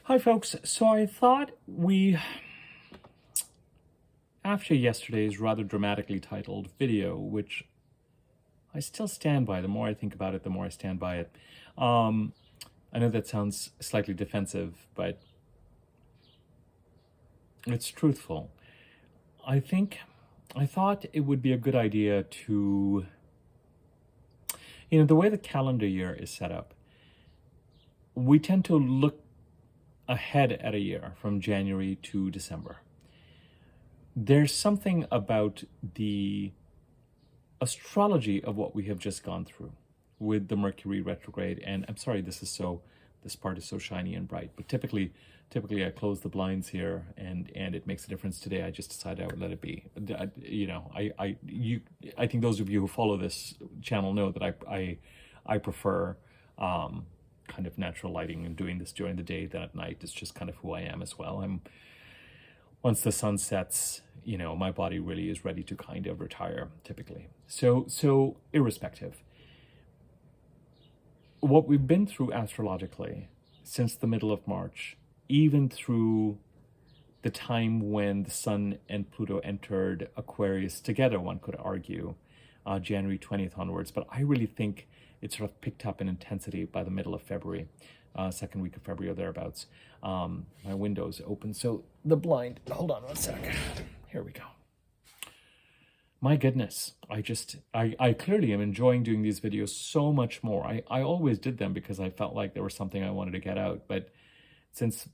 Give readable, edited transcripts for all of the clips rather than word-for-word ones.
Hi folks, so I thought after yesterday's rather dramatically titled video, which I still stand by, the more I think about it, the more I stand by it. I know that sounds slightly defensive, but it's truthful. I thought it would be a good idea to, the way the calendar year is set up, we tend to look ahead at a year from January to December. There's something about the astrology of what we have just gone through with the Mercury retrograde. And I'm sorry, this part is so shiny and bright, but typically I close the blinds here and it makes a difference. Today I just decided I would let it be. I think those of you who follow this channel know that I prefer kind of natural lighting, and doing this during the day than at night is just kind of who I am as well. Once the sun sets, my body really is ready to kind of retire typically. So irrespective, what we've been through astrologically since the middle of March, even through the time when the sun and Pluto entered Aquarius together, one could argue, January 20th onwards, but I really think it sort of picked up in intensity by the middle of February, second week of February or thereabouts. My window's open, so the blind, hold on one sec. Here we go. My goodness, I clearly am enjoying doing these videos so much more. I always did them because I felt like there was something I wanted to get out, but since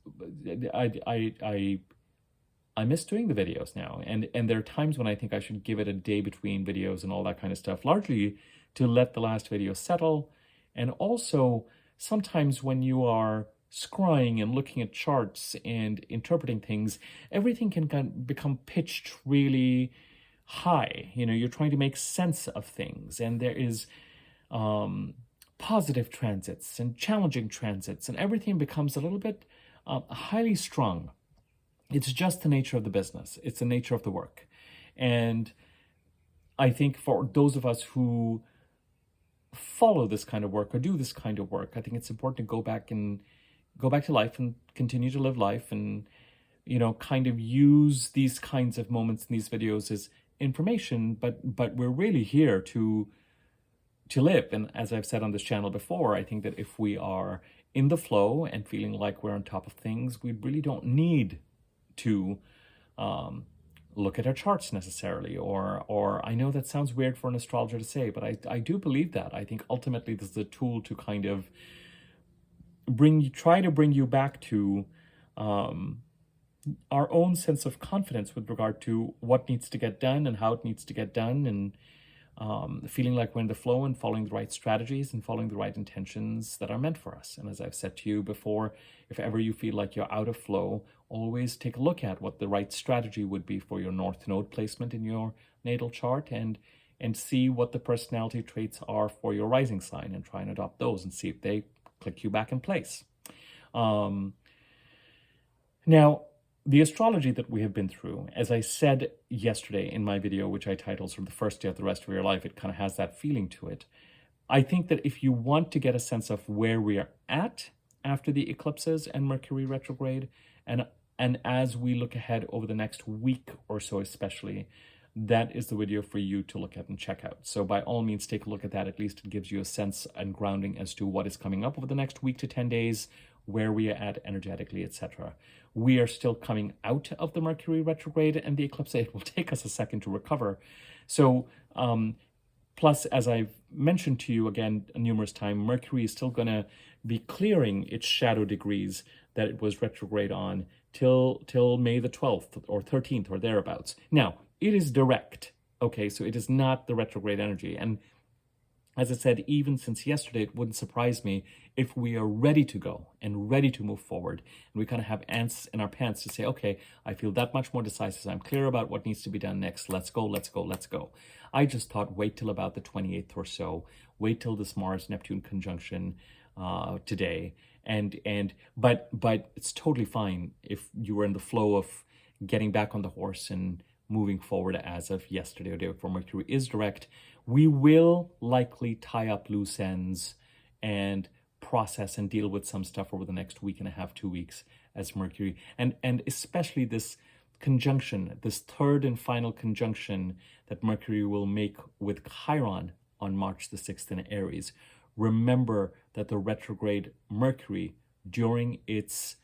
I miss doing the videos now, and there are times when I think I should give it a day between videos and all that kind of stuff, largely to let the last video settle. And also sometimes when you are scrying and looking at charts and interpreting things, everything can kind of become pitched really high. You're trying to make sense of things, and there is positive transits and challenging transits, and everything becomes a little bit highly strung. It's just the nature of the business. It's the nature of the work. And I think for those of us who follow this kind of work or do this kind of work, I think it's important to go back to life and continue to live life, and kind of use these kinds of moments in these videos as information, but we're really here to live. And as I've said on this channel before, I think that if we are in the flow and feeling like we're on top of things, we really don't need to look at our charts necessarily, or I know that sounds weird for an astrologer to say, but I do believe that. I think ultimately this is a tool to kind of try to bring you back to our own sense of confidence with regard to what needs to get done and how it needs to get done, and feeling like we're in the flow and following the right strategies and following the right intentions that are meant for us. And as I've said to you before, if ever you feel like you're out of flow, always take a look at what the right strategy would be for your North Node placement in your natal chart, and see what the personality traits are for your rising sign, and try and adopt those and see if they click you back in place. Now, the astrology that we have been through, as I said yesterday in my video, which I titled sort of the first day of the rest of your life, it kind of has that feeling to it. I think that if you want to get a sense of where we are at after the eclipses and Mercury retrograde, and as we look ahead over the next week or so especially, that is the video for you to look at and check out. So by all means, take a look at that. At least it gives you a sense and grounding as to what is coming up over the next week to 10 days, where we are at energetically, etc. We are still coming out of the Mercury retrograde and the eclipse. It will take us a second to recover. So, plus, as I've mentioned to you again numerous times, Mercury is still going to be clearing its shadow degrees that it was retrograde on till May the 12th or 13th or thereabouts. Now, it is direct, okay? So it is not the retrograde energy. And as I said, even since yesterday, it wouldn't surprise me if we are ready to go and ready to move forward, and we kind of have ants in our pants to say, okay, I feel that much more decisive. I'm clear about what needs to be done next. Let's go, let's go, let's go. I just thought wait till about the 28th or so. Wait till this Mars-Neptune conjunction today. But it's totally fine if you were in the flow of getting back on the horse and moving forward as of yesterday or day before. Mercury is direct. We will likely tie up loose ends and process and deal with some stuff over the next week and a half, 2 weeks, as Mercury, and especially this conjunction, this third and final conjunction that Mercury will make with Chiron on March the 6th in Aries. Remember that the retrograde Mercury, during its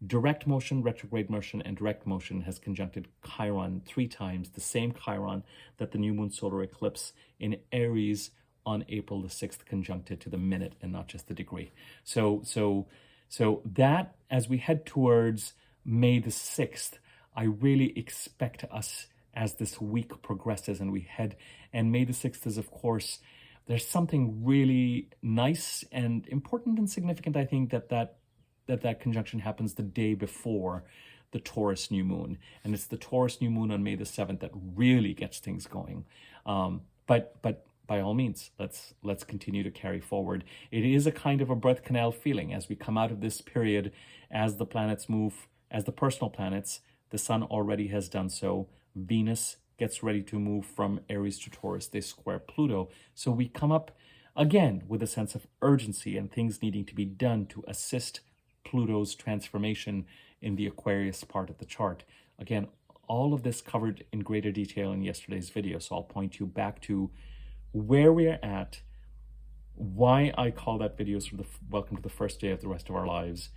direct motion, retrograde motion, and direct motion, has conjuncted Chiron 3 times, the same Chiron that the new moon solar eclipse in Aries on April the 6th conjuncted to the minute and not just the degree. So that, as we head towards May the 6th, I really expect us, as this week progresses and we head, and May the 6th is, of course, there's something really nice and important and significant, I think, that conjunction happens the day before the Taurus new moon. And it's the Taurus new moon on May the 7th that really gets things going. But by all means, let's continue to carry forward. It is a kind of a birth canal feeling as we come out of this period, as the planets move, as the personal planets. The sun already has done so. Venus gets ready to move from Aries to Taurus. They square Pluto. So we come up again with a sense of urgency and things needing to be done to assist Pluto's transformation in the Aquarius part of the chart. Again, all of this covered in greater detail in yesterday's video. So I'll point you back to where we're at, why I call that video sort of welcome to the first day of the rest of our lives.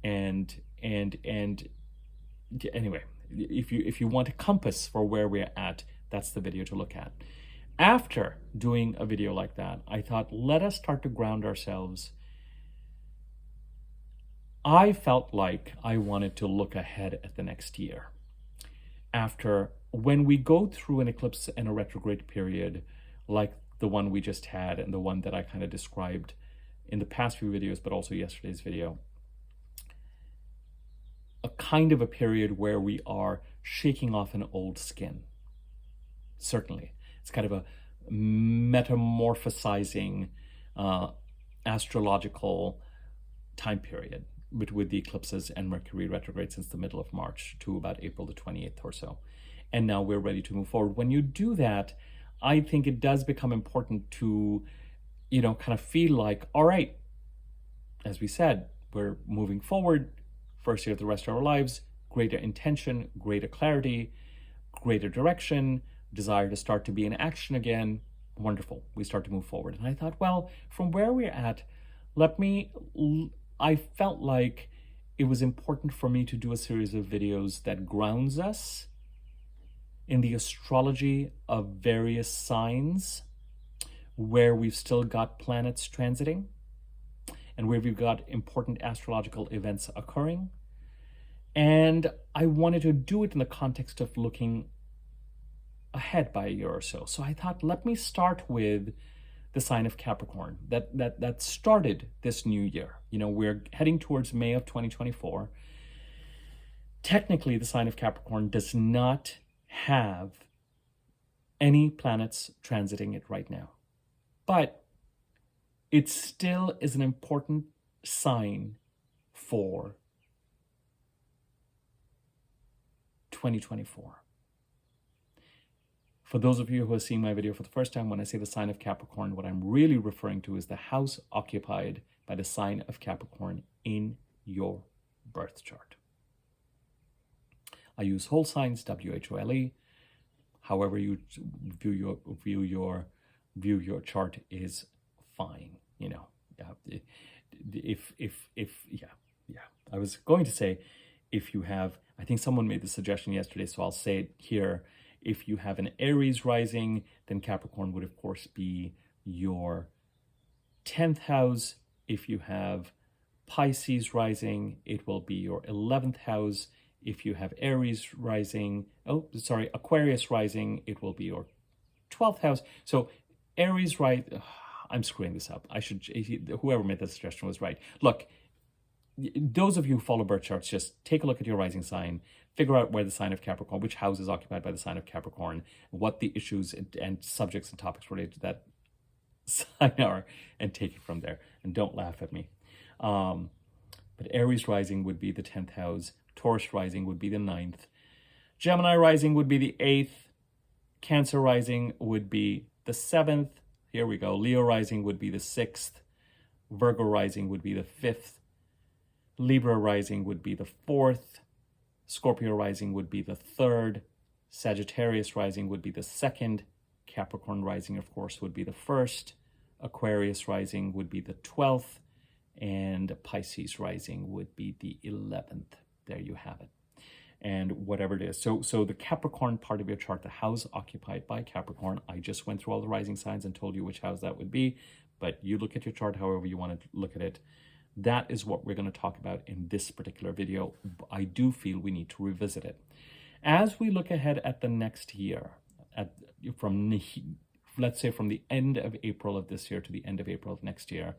And anyway, if you want a compass for where we're at, that's the video to look at. After doing a video like that, I thought, let us start to ground ourselves. I felt like I wanted to look ahead at the next year. After, when we go through an eclipse and a retrograde period, like the one we just had and the one that I kind of described in the past few videos, but also yesterday's video, a kind of a period where we are shaking off an old skin. Certainly. It's kind of a metamorphosizing astrological time period with the eclipses and Mercury retrograde since the middle of March to about April the 28th or so. And now we're ready to move forward. When you do that, I think it does become important to, kind of feel like, all right, as we said, we're moving forward, first year of the rest of our lives, greater intention, greater clarity, greater direction, desire to start to be in action again. Wonderful. We start to move forward. And I thought, well, from where we're at, I felt like it was important for me to do a series of videos that grounds us in the astrology of various signs where we've still got planets transiting and where we've got important astrological events occurring. And I wanted to do it in the context of looking ahead by a year or so. So I thought, let me start with the sign of Capricorn that started this new year. We're heading towards May of 2024. Technically, the sign of Capricorn does not have any planets transiting it right now. But it still is an important sign for 2024. For those of you who have seen my video for the first time, when I say the sign of Capricorn, what I'm really referring to is the house occupied by the sign of Capricorn in your birth chart. I use whole signs, WHOLE. However you view your chart is fine. I was going to say, if you have, I think someone made the suggestion yesterday, so I'll say it here. If you have an Aries rising, then Capricorn would, of course, be your 10th house. If you have Pisces rising, it will be your 11th house. If you have Aquarius rising, it will be your 12th house. So Aries, I'm screwing this up. Whoever made that suggestion was right. Look, those of you who follow birth charts, just take a look at your rising sign, figure out where the sign of Capricorn, which house is occupied by the sign of Capricorn, what the issues and subjects and topics related to that sign are, and take it from there. And don't laugh at me. But Aries rising would be the 10th house. Taurus rising would be the 9th. Gemini rising would be the 8th. Cancer rising would be the 7th. Here we go. Leo rising would be the 6th. Virgo rising would be the 5th. Libra rising would be the 4th. Scorpio rising would be the 3rd. Sagittarius rising would be the 2nd. Capricorn rising, of course, would be the 1st. Aquarius rising would be the 12th. And Pisces rising would be the 11th. There you have it. And whatever it is. So the Capricorn part of your chart, the house occupied by Capricorn, I just went through all the rising signs and told you which house that would be, but you look at your chart however you want to look at it. That is what we're going to talk about in this particular video. I do feel we need to revisit it. As we look ahead at the next year, let's say from the end of April of this year to the end of April of next year,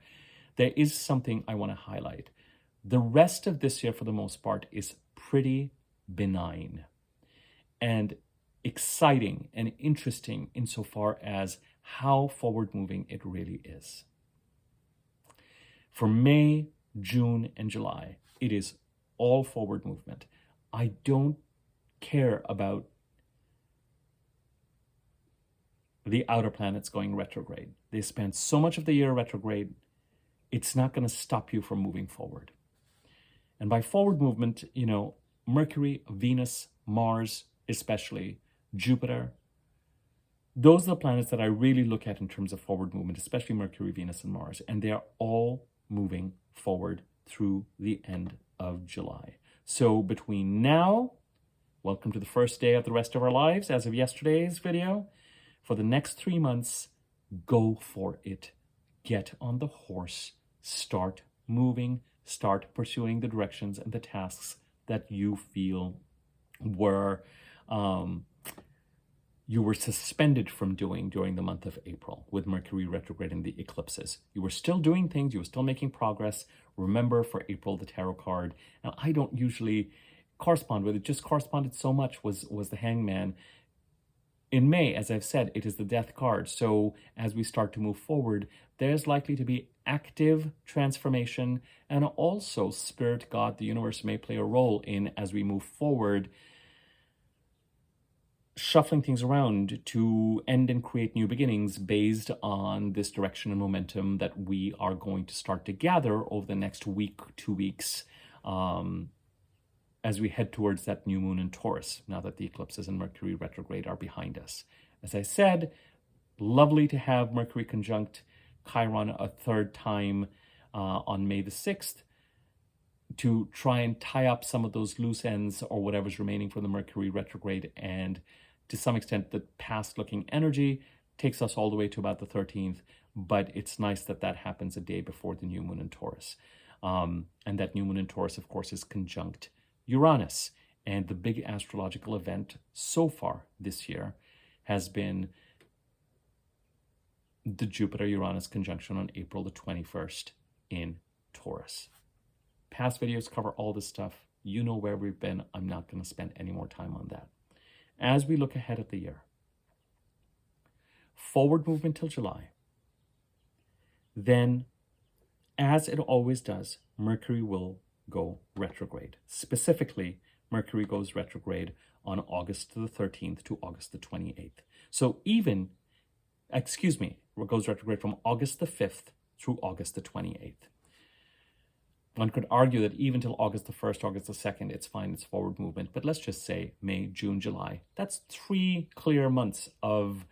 there is something I want to highlight. The rest of this year, for the most part, is pretty benign and exciting and interesting insofar as how forward-moving it really is. For May, June, and July, it is all forward movement. I don't care about the outer planets going retrograde. They spend so much of the year retrograde, it's not going to stop you from moving forward. And by forward movement, Mercury, Venus, Mars, especially Jupiter, those are the planets that I really look at in terms of forward movement, especially Mercury, Venus, and Mars. And they are all moving forward through the end of July. So between now, welcome to the first day of the rest of our lives, as of yesterday's video, for the next 3 months, go for it. Get on the horse, start moving, start pursuing the directions and the tasks that you feel you were suspended from doing during the month of April with Mercury retrograde and the eclipses. You were still doing things, you were still making progress. Remember, for April, the tarot card, and I don't usually correspond with it, just corresponded so much, was the Hangman. In May, as I've said, it is the Death card. So as we start to move forward, there's likely to be active transformation, and also Spirit, God, the universe may play a role in, as we move forward, shuffling things around to end and create new beginnings based on this direction and momentum that we are going to start to gather over the next week, 2 weeks, as we head towards that new moon in Taurus, now that the eclipses and Mercury retrograde are behind us. As I said, lovely to have Mercury conjunct Chiron a 3rd time on May the 6th to try and tie up some of those loose ends or whatever's remaining from the Mercury retrograde. And to some extent, the past-looking energy takes us all the way to about the 13th, but it's nice that that happens a day before the new moon in Taurus. And that new moon in Taurus, of course, is conjunct Uranus. And the big astrological event so far this year has been the Jupiter-Uranus conjunction on April the 21st in Taurus. Past videos cover all this stuff. You know where we've been. I'm not going to spend any more time on that. As we look ahead at the year, forward movement till July. Then, as it always does, Mercury will go retrograde. Specifically, Mercury goes retrograde on August the 13th to August the 28th. So it goes retrograde from August the 5th through August the 28th. One could argue that even till August the 1st, August the 2nd, it's fine, it's forward movement. But let's just say May, June, July. That's 3 clear months of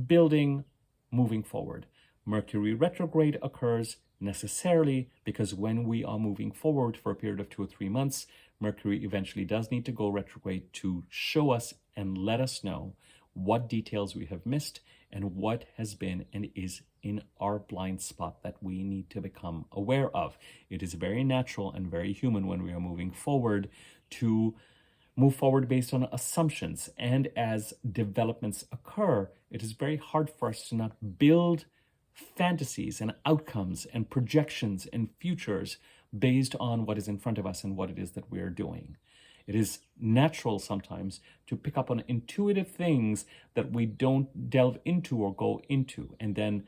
building, moving forward. Mercury retrograde occurs necessarily because when we are moving forward for a period of 2 or 3 months, Mercury eventually does need to go retrograde to show us and let us know what details we have missed and what has been and is in our blind spot that we need to become aware of. It is very natural and very human when we are moving forward to move forward based on assumptions. And as developments occur, it is very hard for us to not build fantasies and outcomes and projections and futures based on what is in front of us and what it is that we are doing. It is natural sometimes to pick up on intuitive things that we don't delve into or go into. And then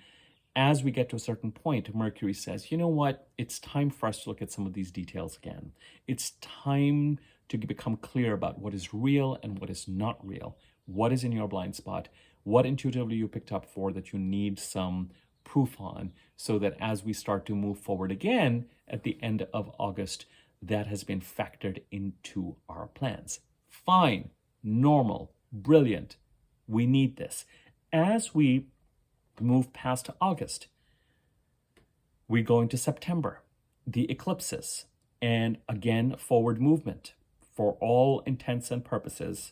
as we get to a certain point, Mercury says, you know what? It's time for us to look at some of these details again. It's time to become clear about what is real and what is not real. What is in your blind spot? What intuitively you picked up for that you need some proof on, so that as we start to move forward again at the end of August, that has been factored into our plans. Fine, normal, brilliant. We need this. As we move past August, we go into September, the eclipses, and again, forward movement for all intents and purposes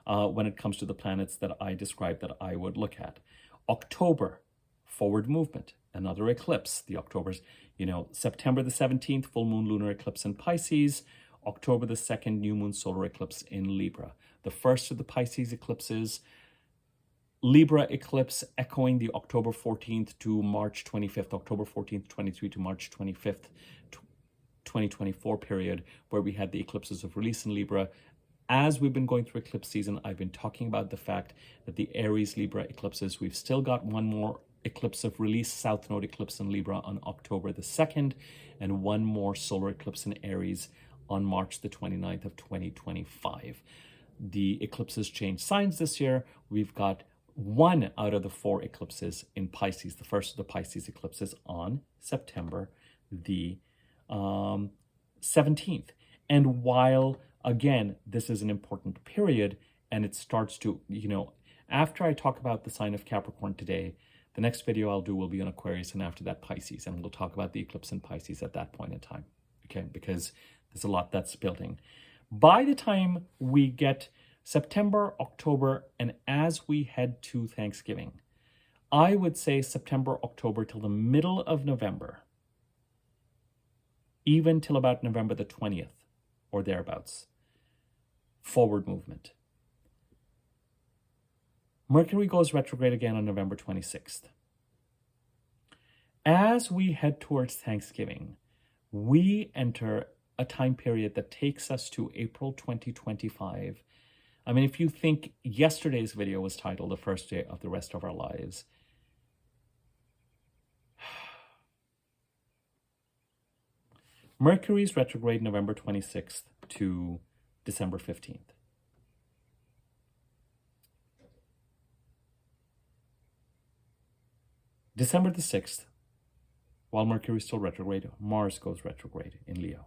when it comes to the planets that I described that I would look at. October, forward movement, another eclipse. The October's, September the 17th, full moon lunar eclipse in Pisces. October the 2nd, new moon solar eclipse in Libra. The first of the Pisces eclipses, Libra eclipse, echoing the October 14th to March 25th, October 14th, 23 to March 25th, 2024 period, where we had the eclipses of release in Libra. As we've been going through eclipse season, I've been talking about the fact that the Aries Libra eclipses, we've still got one more eclipse of release, South Node eclipse in Libra on October the 2nd, and one more solar eclipse in Aries on March the 29th of 2025. The eclipses change signs this year. We've got one out of the 4 eclipses in Pisces, the first of the Pisces eclipses on September the 17th. And while, again, this is an important period, and it starts to, after I talk about the sign of Capricorn today, the next video I'll do will be on Aquarius, and after that Pisces, and we'll talk about the eclipse in Pisces at that point in time, okay? Because there's a lot that's building. By the time we get September, October, and as we head to Thanksgiving, I would say September, October till the middle of November, even till about November the 20th or thereabouts, forward movement. Mercury goes retrograde again on November 26th. As we head towards Thanksgiving, we enter a time period that takes us to April 2025. I mean, if you think yesterday's video was titled The First Day of the Rest of Our Lives, Mercury's retrograde November 26th to December 15th. December the 6th, while Mercury is still retrograde, Mars goes retrograde in Leo.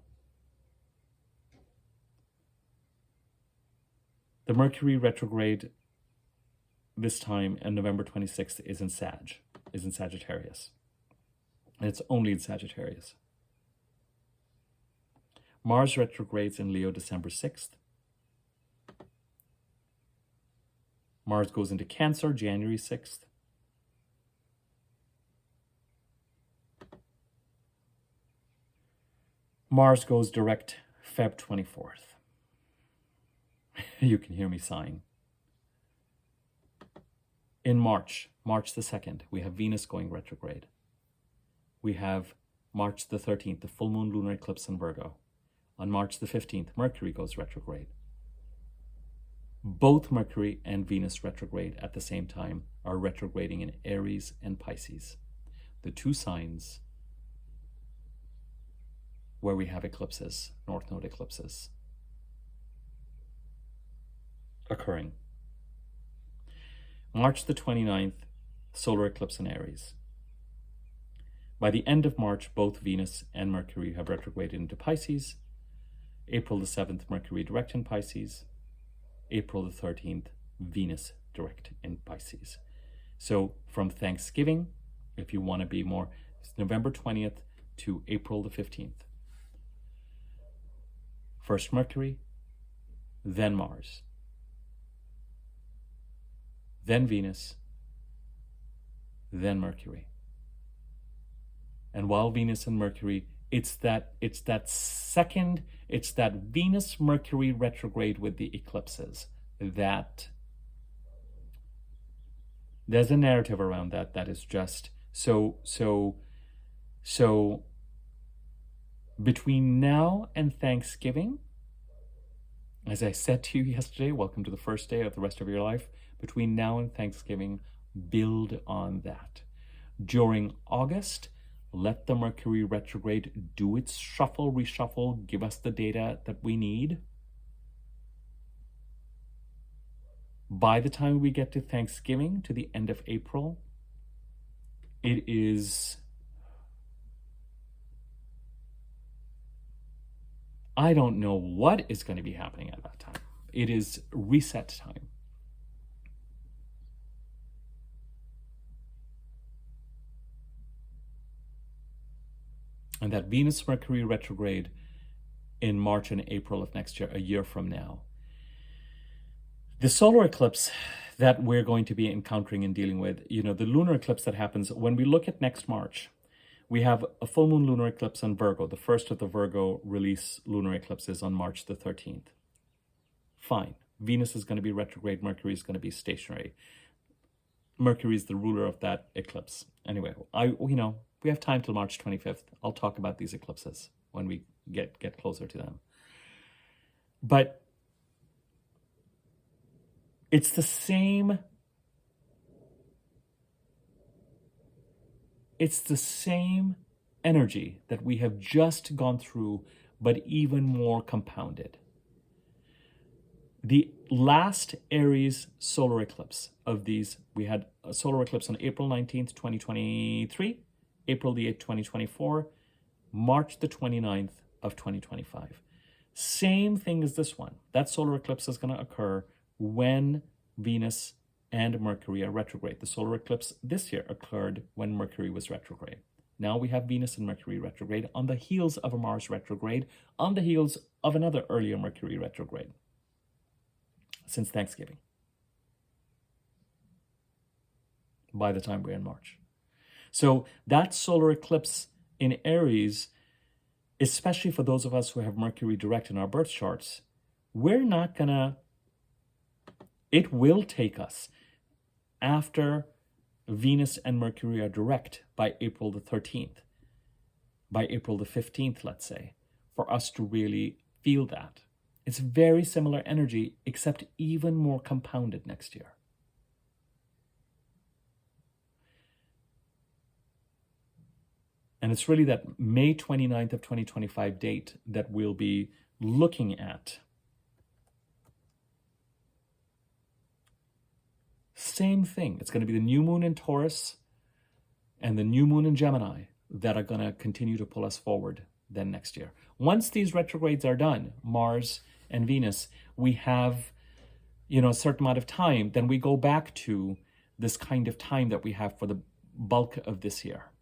The Mercury retrograde this time on November 26th is in Sagittarius. And it's only in Sagittarius. Mars retrogrades in Leo December 6th. Mars goes into Cancer January 6th. Mars goes direct Feb 24th. You can hear me sighing. In March the 2nd, we have Venus going retrograde. We have March the 13th, the full moon lunar eclipse in Virgo. On March the 15th, Mercury goes retrograde. Both Mercury and Venus retrograde at the same time are retrograding in Aries and Pisces, the two signs where we have eclipses, North Node eclipses, occurring. March the 29th, solar eclipse in Aries. By the end of March, both Venus and Mercury have retrograded into Pisces. April the 7th, Mercury direct in Pisces. April the 13th, Venus direct in Pisces. So from Thanksgiving, if you want to be more, it's November 20th to April the 15th. First Mercury, then Mars, then Venus, then Mercury. And while Venus and Mercury, it's that Venus-Mercury retrograde with the eclipses. That there's a narrative around that is just so between now and Thanksgiving, as I said to you yesterday, welcome to the first day of the rest of your life. Between now and Thanksgiving, build on that. During August, let the Mercury retrograde do its shuffle, reshuffle, give us the data that we need. By the time we get to Thanksgiving, to the end of April, It is, I don't know what is going to be happening at that time. It is reset time. And that Venus-Mercury retrograde in March and April of next year, a year from now. The solar eclipse that we're going to be encountering and dealing with, the lunar eclipse that happens when we look at next March, we have a full moon lunar eclipse on Virgo. The first of the Virgo release lunar eclipses on March the 13th. Fine. Venus is going to be retrograde. Mercury is going to be stationary. Mercury is the ruler of that eclipse. Anyway, we have time till March 25th. I'll talk about these eclipses when we get closer to them. But it's the same energy that we have just gone through, but even more compounded. The last Aries solar eclipse of these, we had a solar eclipse on April 19th, 2023, April the 8th, 2024, March the 29th of 2025. Same thing as this one. That solar eclipse is going to occur when Venus and Mercury are retrograde. The solar eclipse this year occurred when Mercury was retrograde. Now we have Venus and Mercury retrograde on the heels of a Mars retrograde, on the heels of another earlier Mercury retrograde since Thanksgiving, by the time we're in March. So that solar eclipse in Aries, especially for those of us who have Mercury direct in our birth charts, it will take us after Venus and Mercury are direct by April the 13th, by April the 15th, let's say, for us to really feel that. It's very similar energy, except even more compounded next year. And it's really that May 29th of 2025 date that we'll be looking at. Same thing. It's going to be the new moon in Taurus and the new moon in Gemini that are going to continue to pull us forward then next year. Once these retrogrades are done, Mars and Venus, we have, a certain amount of time, then we go back to this kind of time that we have for the bulk of this year.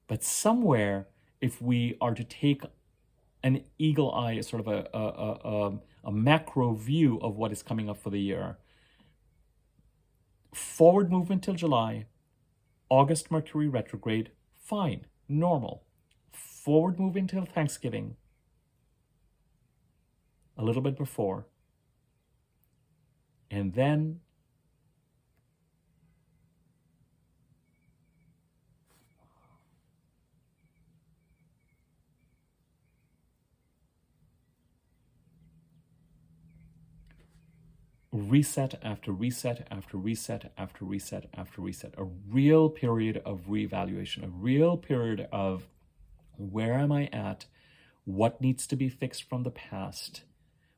But somewhere, if we are to take an eagle eye, sort of a macro view of what is coming up for the year, forward movement till July, August Mercury retrograde, fine, normal. Forward movement till Thanksgiving, a little bit before, and then reset after reset after reset after reset after reset. A real period of reevaluation, a real period of where am I at? What needs to be fixed from the past?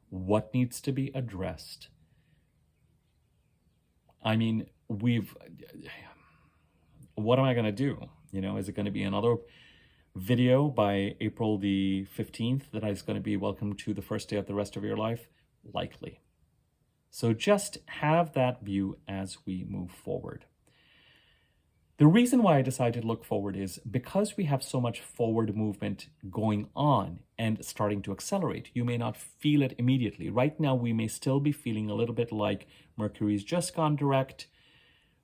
What needs to be addressed? I mean, what am I going to do? Is it going to be another video by April the 15th that is going to be welcome to the first day of the rest of your life? Likely. So just have that view as we move forward. The reason why I decided to look forward is because we have so much forward movement going on and starting to accelerate. You may not feel it immediately. Right now, we may still be feeling a little bit like Mercury's just gone direct.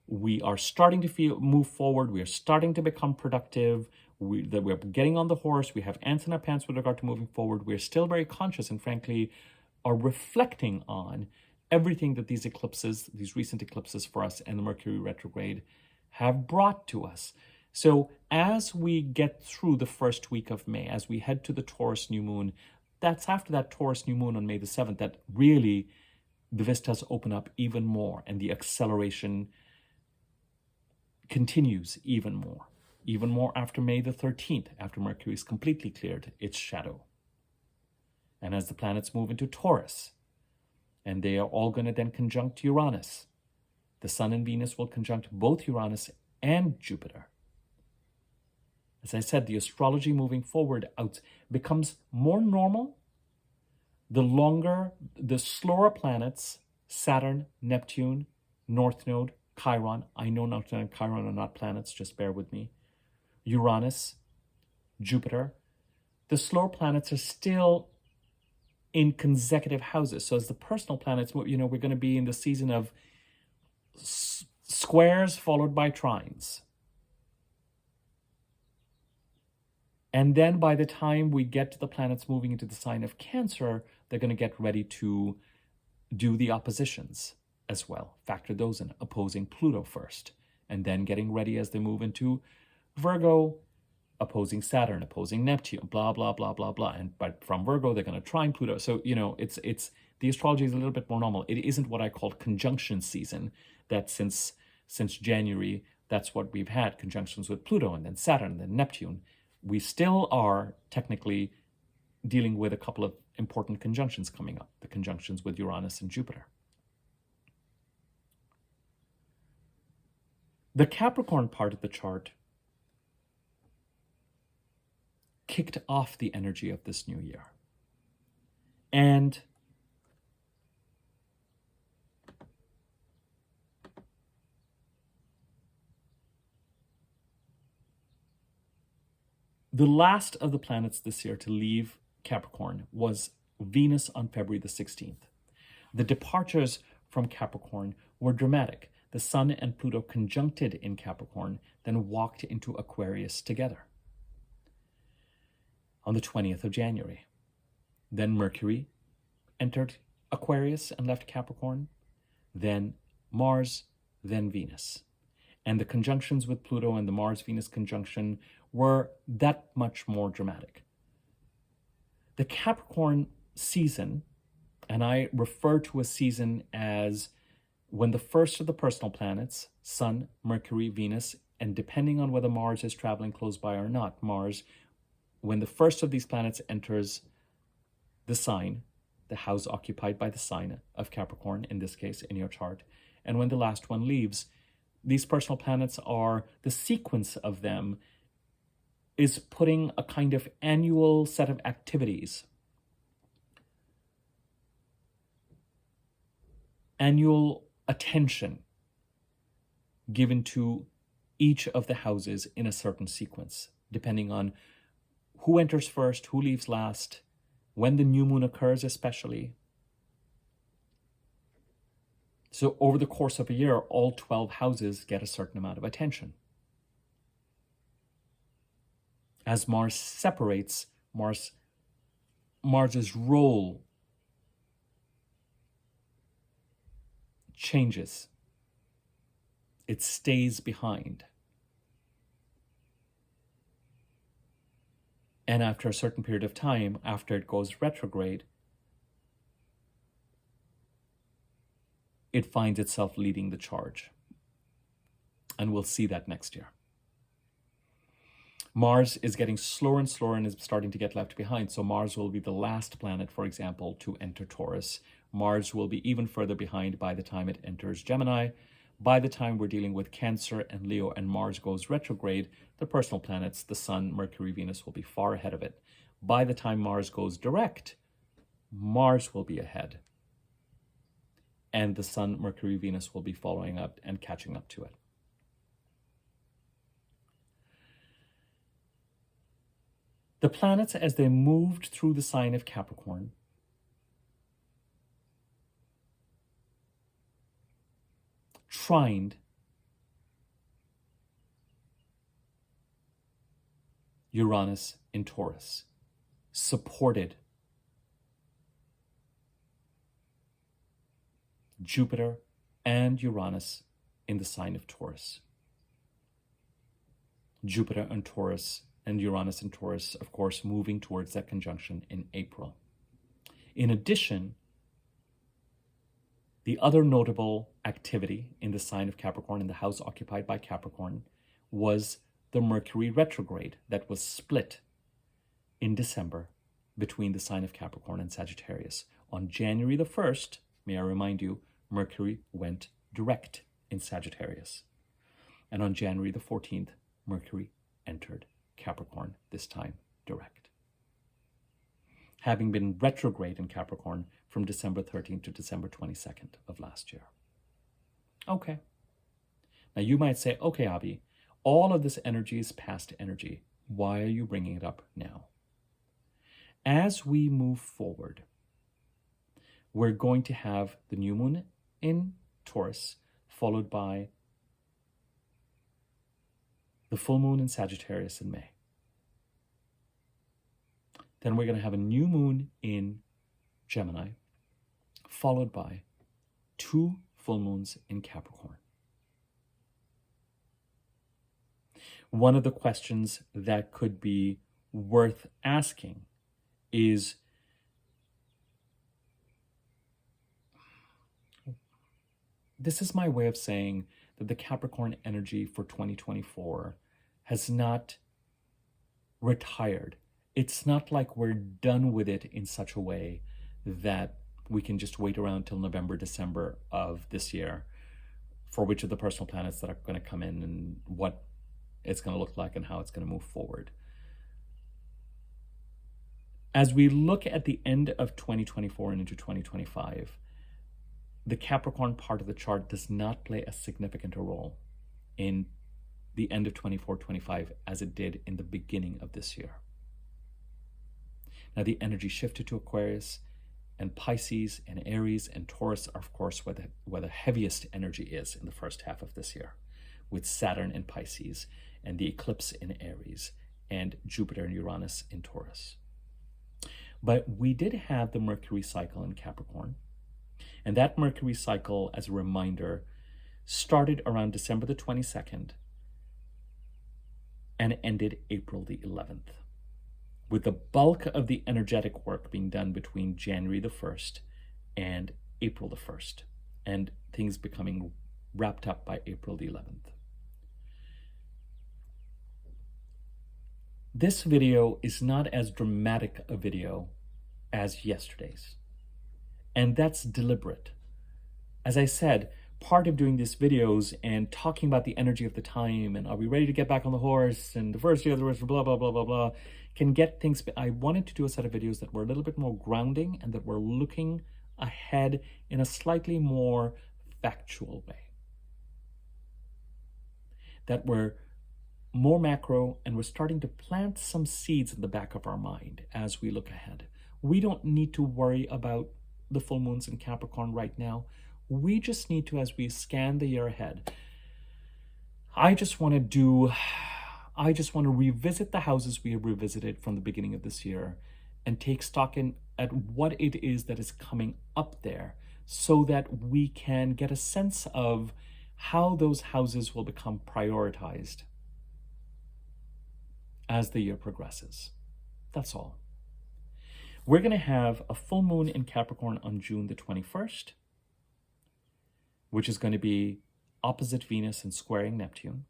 We are starting to move forward. We are starting to become productive. We're getting on the horse. We have ants in our pants with regard to moving forward. We're still very conscious and frankly are reflecting on everything that these eclipses, these recent eclipses for us and the Mercury retrograde have brought to us. So as we get through the first week of May, as we head to the Taurus new moon, that's after that Taurus new moon on May the 7th that really the vistas open up even more and the acceleration continues even more after May the 13th, after Mercury is completely cleared its shadow. And as the planets move into Taurus, and they are all going to then conjunct Uranus, The Sun and Venus will conjunct both Uranus and Jupiter. As I said, the astrology moving forward out becomes more normal the slower planets, Saturn, Neptune, North Node, Chiron. I know North Node and Chiron are not planets, just bear with me. Uranus, Jupiter. The slower planets are still in consecutive houses. So as the personal planets move, we're going to be in the season of squares followed by trines. And then by the time we get to the planets moving into the sign of Cancer, they're going to get ready to do the oppositions as well. Factor those in, opposing Pluto first, and then getting ready as they move into Virgo, opposing Saturn, opposing Neptune, blah, blah, blah, blah, blah. But from Virgo, they're going to trine Pluto. So, it's the astrology is a little bit more normal. It isn't what I call conjunction season, that since January, that's what we've had, conjunctions with Pluto and then Saturn and then Neptune. We still are technically dealing with a couple of important conjunctions coming up, the conjunctions with Uranus and Jupiter. The Capricorn part of the chart kicked off the energy of this new year. And the last of the planets this year to leave Capricorn was Venus on February the 16th. The departures from Capricorn were dramatic. The Sun and Pluto conjuncted in Capricorn, then walked into Aquarius together on the 20th of January. Then Mercury entered Aquarius and left Capricorn, then Mars, then Venus. And the conjunctions with Pluto and the Mars-Venus conjunction were that much more dramatic. The Capricorn season, and I refer to a season as when the first of the personal planets, Sun, Mercury, Venus, and depending on whether Mars is traveling close by or not, Mars, when the first of these planets enters the sign, the house occupied by the sign of Capricorn, in this case, in your chart, and when the last one leaves, these personal planets are, the sequence of them is putting a kind of annual set of activities, annual attention given to each of the houses in a certain sequence, depending on who enters first, who leaves last, when the new moon occurs especially. So over the course of a year, all 12 houses get a certain amount of attention. As Mars separates, Mars's role changes. It stays behind. And after a certain period of time, after it goes retrograde, it finds itself leading the charge. And we'll see that next year. Mars is getting slower and slower and is starting to get left behind. So Mars will be the last planet, for example, to enter Taurus. Mars will be even further behind by the time it enters Gemini. By the time we're dealing with Cancer and Leo and Mars goes retrograde, the personal planets, the Sun, Mercury, Venus, will be far ahead of it. By the time Mars goes direct, Mars will be ahead. And the Sun, Mercury, Venus will be following up and catching up to it. The planets, as they moved through the sign of Capricorn, trined Uranus in Taurus, supported Jupiter and Uranus in the sign of Taurus. Jupiter and Taurus and Uranus and Taurus, of course, moving towards that conjunction in April. In addition, the other notable activity in the sign of Capricorn, in the house occupied by Capricorn, was the Mercury retrograde that was split in December between the sign of Capricorn and Sagittarius. On January the 1st, may I remind you, Mercury went direct in Sagittarius. And on January the 14th, Mercury entered Capricorn, this time direct, having been retrograde in Capricorn from December 13th to December 22nd of last year. Okay. Now you might say, okay, Abhi, all of this energy is past energy. Why are you bringing it up now? As we move forward, we're going to have the new moon in Taurus, followed by the full moon in Sagittarius in May. Then we're going to have a new moon in Gemini, followed by 2 full moons in Capricorn. One of the questions that could be worth asking is, this is my way of saying that the Capricorn energy for 2024 has not retired. It's not like we're done with it in such a way that we can just wait around till November, December of this year for which of the personal planets that are going to come in and what it's going to look like and how it's going to move forward. As we look at the end of 2024 and into 2025, the Capricorn part of the chart does not play as significant a role in the end of 24-25 as it did in the beginning of this year. Now the energy shifted to Aquarius, and Pisces and Aries and Taurus are, of course, where the heaviest energy is in the first half of this year, with Saturn in Pisces and the eclipse in Aries and Jupiter and Uranus in Taurus. But we did have the Mercury cycle in Capricorn, and that Mercury cycle, as a reminder, started around December the 22nd and ended April the 11th, with the bulk of the energetic work being done between January the 1st and April the 1st, and things becoming wrapped up by April the 11th. This video is not as dramatic a video as yesterday's, and that's deliberate. As I said, part of doing these videos and talking about the energy of the time and are we ready to get back on the horse and the first year of the rest, blah, blah, blah, blah, blah, can get things. I wanted to do a set of videos that were a little bit more grounding and that were looking ahead in a slightly more factual way, that were more macro, and we're starting to plant some seeds in the back of our mind as we look ahead. We don't need to worry about the full moons in Capricorn right now. We just need to, as we scan the year ahead, I just want to revisit the houses we have revisited from the beginning of this year and take stock at what it is that is coming up there so that we can get a sense of how those houses will become prioritized as the year progresses. That's all. We're going to have a full moon in Capricorn on June the 21st, which is going to be opposite Venus and squaring Neptune.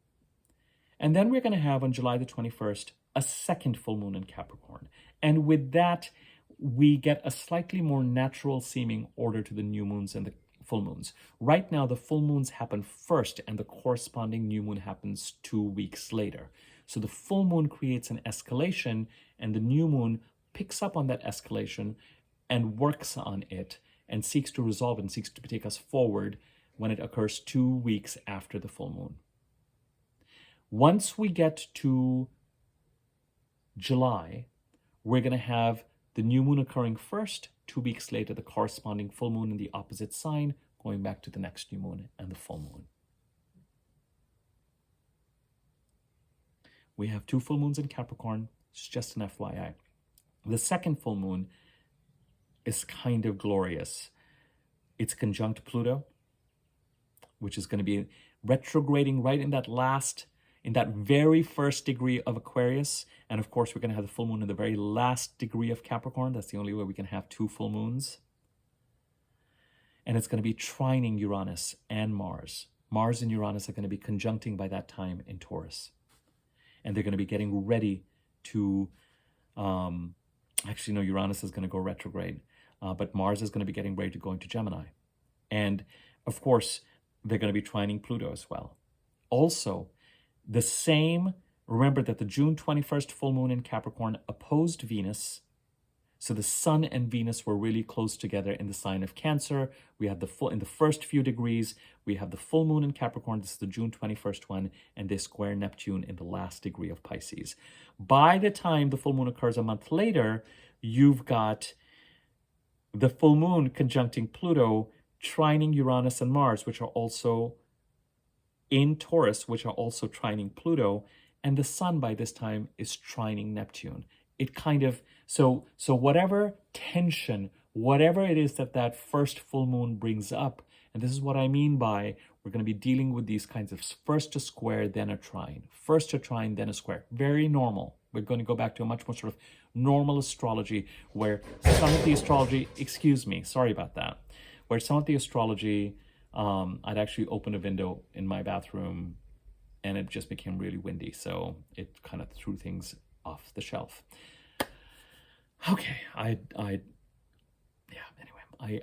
And then we're going to have on July the 21st, a second full moon in Capricorn. And with that, we get a slightly more natural seeming order to the new moons and the full moons. Right now, the full moons happen first and the corresponding new moon happens 2 weeks later. So the full moon creates an escalation and the new moon picks up on that escalation and works on it and seeks to resolve and seeks to take us forward when it occurs 2 weeks after the full moon. Once we get to July, we're going to have the new moon occurring first, 2 weeks later, the corresponding full moon in the opposite sign, going back to the next new moon and the full moon. We have 2 full moons in Capricorn. It's just an FYI. The second full moon is kind of glorious. It's conjunct Pluto, which is going to be retrograding right in that very first degree of Aquarius. And of course, we're going to have the full moon in the very last degree of Capricorn. That's the only way we can have 2 full moons. And it's going to be trining Uranus and Mars. Mars and Uranus are going to be conjuncting by that time in Taurus. And they're going to be getting ready to, actually, no, Uranus is going to go retrograde, but Mars is going to be getting ready to go into Gemini. And of course, they're going to be trining Pluto as well. Also, the same, remember that the June 21st full moon in Capricorn opposed Venus. So the Sun and Venus were really close together in the sign of Cancer. We had the full, in the first few degrees, we have the full moon in Capricorn. This is the June 21st one, and they square Neptune in the last degree of Pisces. By the time the full moon occurs a month later, you've got the full moon conjuncting Pluto, trining Uranus and Mars, which are also in Taurus, which are also trining Pluto, and the Sun by this time is trining Neptune. It kind of, so whatever tension, whatever it is that first full moon brings up, and this is what I mean by we're going to be dealing with these kinds of first a square, then a trine, first a trine, then a square. Very normal. We're going to go back to a much more sort of normal astrology where some of the astrology, excuse me, sorry about that, where some of the astrology, I'd actually opened a window in my bathroom and it just became really windy. So it kind of threw things off the shelf. Okay, anyway,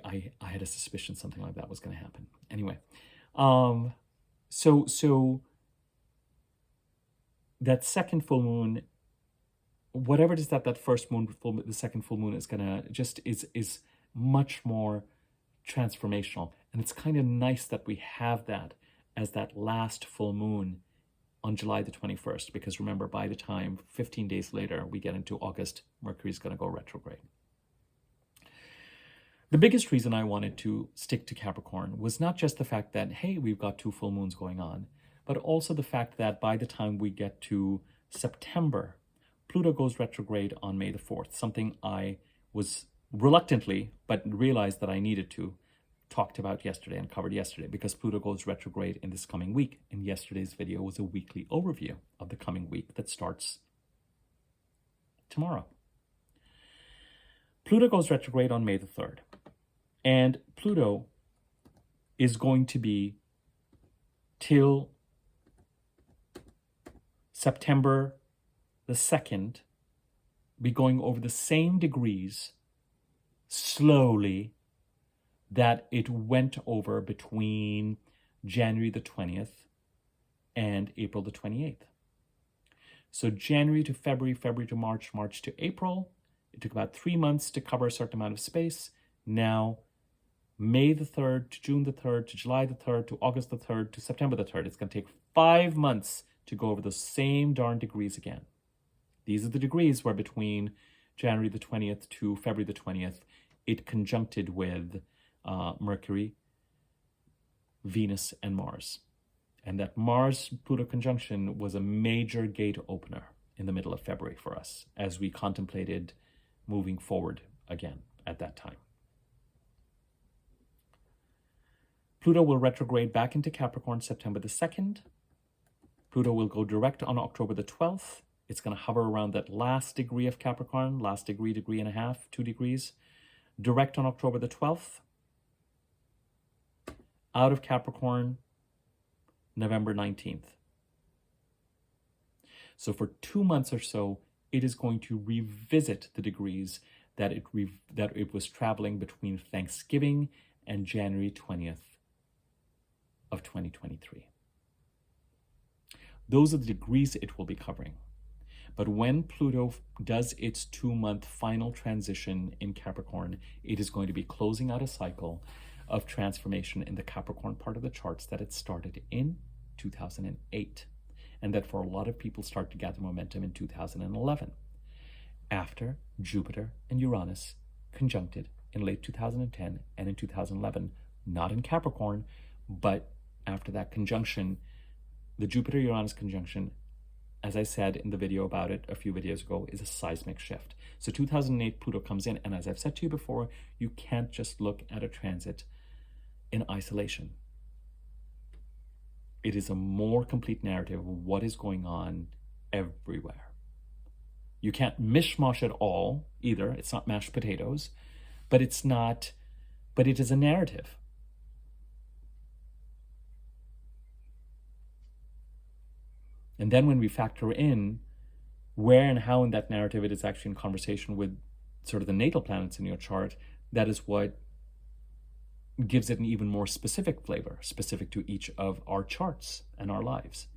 I had a suspicion something like that was going to happen. Anyway, so that second full moon, whatever it is that first moon, the second full moon is gonna just is much more transformational, and it's kind of nice that we have that as that last full moon on July the 21st, because remember, by the time 15 days later we get into August, Mercury's going to go retrograde. The biggest reason I wanted to stick to Capricorn was not just the fact that, hey, we've got 2 full moons going on, but also the fact that by the time we get to September, Pluto goes retrograde on May the 4th, something I was reluctantly, but realized that I needed to, talked about yesterday and covered yesterday, because Pluto goes retrograde in this coming week. And yesterday's video was a weekly overview of the coming week that starts tomorrow. Pluto goes retrograde on May the 3rd. And Pluto is going to be till September the 2nd, be going over the same degrees slowly that it went over between January the 20th and April the 28th. So January to February, February to March, March to April. It took about 3 months to cover a certain amount of space. Now, May the 3rd to June the 3rd to July the 3rd to August the 3rd to September the 3rd. It's going to take 5 months to go over the same darn degrees again. These are the degrees where between January the 20th to February the 20th, it conjuncted with Mercury, Venus, and Mars. And that Mars-Pluto conjunction was a major gate opener in the middle of February for us as we contemplated moving forward again at that time. Pluto will retrograde back into Capricorn September the 2nd. Pluto will go direct on October the 12th. It's going to hover around that last degree of Capricorn, last degree, degree and a half, 2 degrees. Direct on October the 12th. Out of Capricorn, November 19th. So for 2 months or so, it is going to revisit the degrees that it was traveling between Thanksgiving and January 20th of 2023. Those are the degrees it will be covering. But when Pluto does its 2-month final transition in Capricorn, it is going to be closing out a cycle of transformation in the Capricorn part of the charts that it started in 2008, and that for a lot of people start to gather momentum in 2011, after Jupiter and Uranus conjuncted in late 2010 and in 2011, not in Capricorn, but after that conjunction, the Jupiter-Uranus conjunction, as I said in the video about it a few videos ago, is a seismic shift. So 2008, Pluto comes in, and as I've said to you before, you can't just look at a transit in isolation. It is a more complete narrative of what is going on everywhere. You can't mishmash it all either. It's not mashed potatoes, but it is a narrative. And then when we factor in where and how in that narrative it is actually in conversation with sort of the natal planets in your chart, that is what gives it an even more specific flavor, specific to each of our charts and our lives.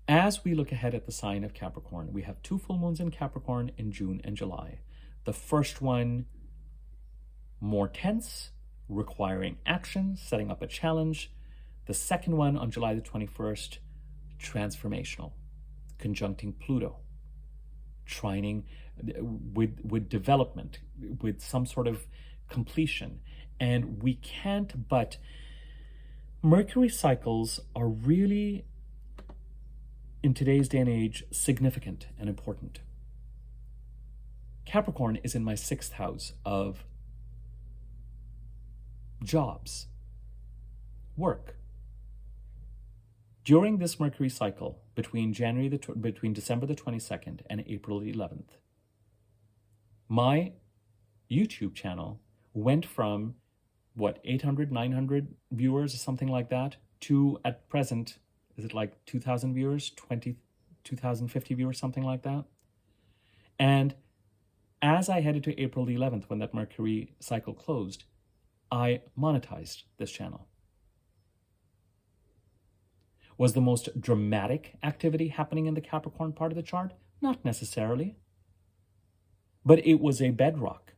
As we look ahead at the sign of Capricorn, we have 2 full moons in Capricorn in June and July. The first one, more tense, requiring action, setting up a challenge. The second one on July the 21st, transformational, conjuncting Pluto, trining with development, with some sort of completion. And we can't but, Mercury cycles are really, in today's day and age, significant and important. Capricorn is in my 6th house of jobs, work. During this Mercury cycle, between December the 22nd and April the 11th, my YouTube channel went from, 800, 900 viewers or something like that, to, at present, is it like 2,000 viewers, 2,050 viewers, something like that? And as I headed to April the 11th, when that Mercury cycle closed, I monetized this channel. Was the most dramatic activity happening in the Capricorn part of the chart? Not necessarily. But it was a bedrock.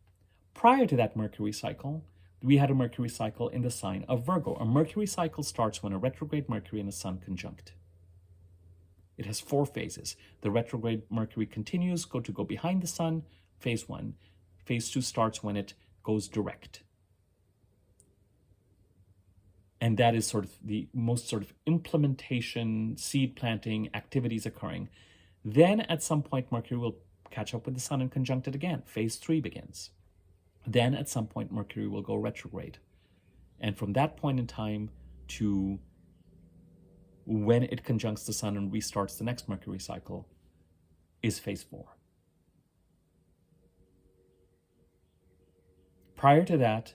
Prior to that Mercury cycle, we had a Mercury cycle in the sign of Virgo. A Mercury cycle starts when a retrograde Mercury and the Sun conjunct. It has 4 phases. The retrograde Mercury continues, go behind the Sun, phase 1. Phase 2 starts when it goes direct. And that is sort of the most sort of implementation, seed planting activities occurring. Then at some point, Mercury will catch up with the Sun and conjunct it again. Phase 3 begins. Then at some point, Mercury will go retrograde. And from that point in time to when it conjuncts the Sun and restarts the next Mercury cycle is phase 4. Prior to that,